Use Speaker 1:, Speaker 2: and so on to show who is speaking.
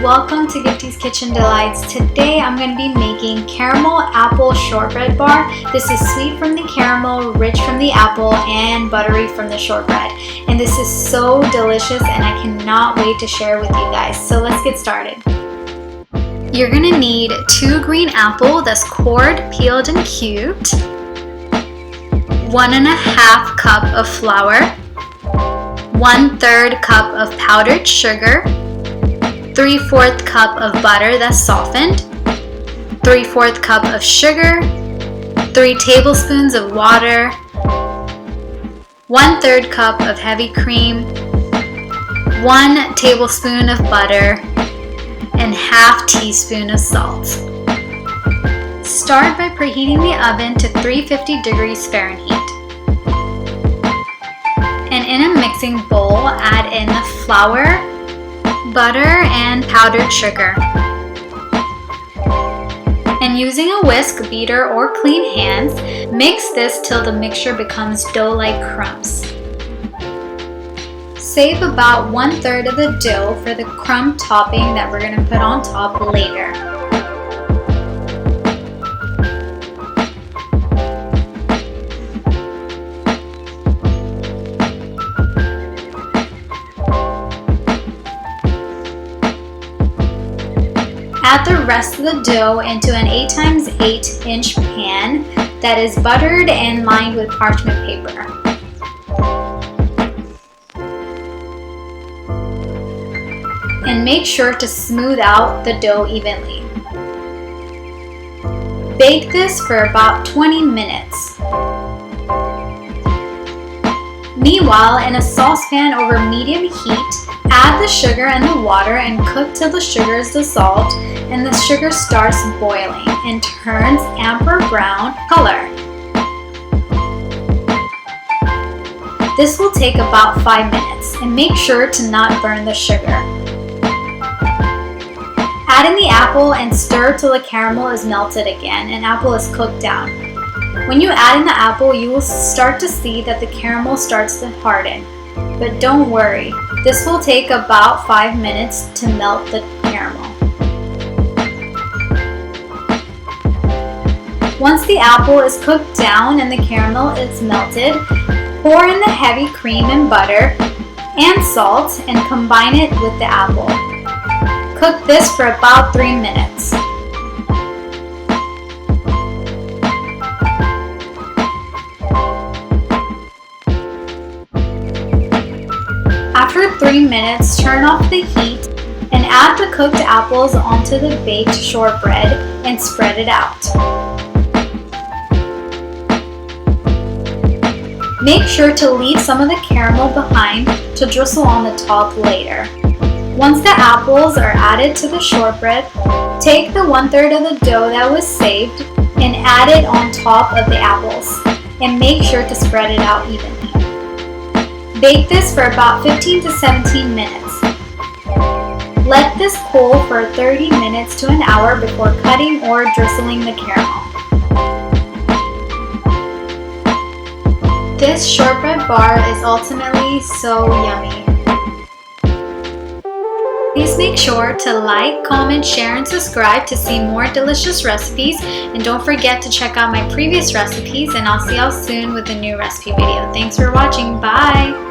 Speaker 1: welcome to Gifty's Kitchen Delights. Today I'm going to be making caramel apple shortbread bar. This is sweet from the caramel, rich from the apple, and buttery from the shortbread. And this is so delicious and I cannot wait to share with you guys. So let's get started. You're going to need 2 green apple that's cored, peeled, and cubed, 1½ cup of flour, 1/3 cup of powdered sugar, 3/4 cup of butter that's softened, 3/4 cup of sugar, 3 tablespoons of water, 1/3 cup of heavy cream, 1 tablespoon of butter, and ½ teaspoon of salt. Start by preheating the oven to 350 degrees Fahrenheit. And in a mixing bowl, add in the flour, butter, and powdered sugar. And using a whisk, beater, or clean hands, mix this till the mixture becomes dough-like crumbs. Save about 1/3 of the dough for the crumb topping that we're going to put on top later. Add the rest of the dough into an 8x8 inch pan that is buttered and lined with parchment paper. And make sure to smooth out the dough evenly. Bake this for about 20 minutes. Meanwhile, in a saucepan over medium heat, add the sugar and the water and cook till the sugar is dissolved and the sugar starts boiling and turns amber brown color. This will take about 5 minutes and make sure to not burn the sugar. Add in the apple and stir till the caramel is melted again and apple is cooked down. When you add in the apple, you will start to see that the caramel starts to harden. But don't worry, this will take about 5 minutes to melt the caramel. Once the apple is cooked down and the caramel is melted, pour in the heavy cream and butter and salt and combine it with the apple. Cook this for about 3 minutes. After 3 minutes, turn off the heat and add the cooked apples onto the baked shortbread and spread it out. Make sure to leave some of the caramel behind to drizzle on the top later. Once the apples are added to the shortbread, take the 1/3 of the dough that was saved and add it on top of the apples and make sure to spread it out evenly. Bake this for about 15 to 17 minutes. Let this cool for 30 minutes to an hour before cutting or drizzling the caramel. This shortbread bar is ultimately so yummy. Please make sure to like, comment, share, and subscribe to see more delicious recipes. And don't forget to check out my previous recipes, and I'll see y'all soon with a new recipe video. Thanks for watching. Bye!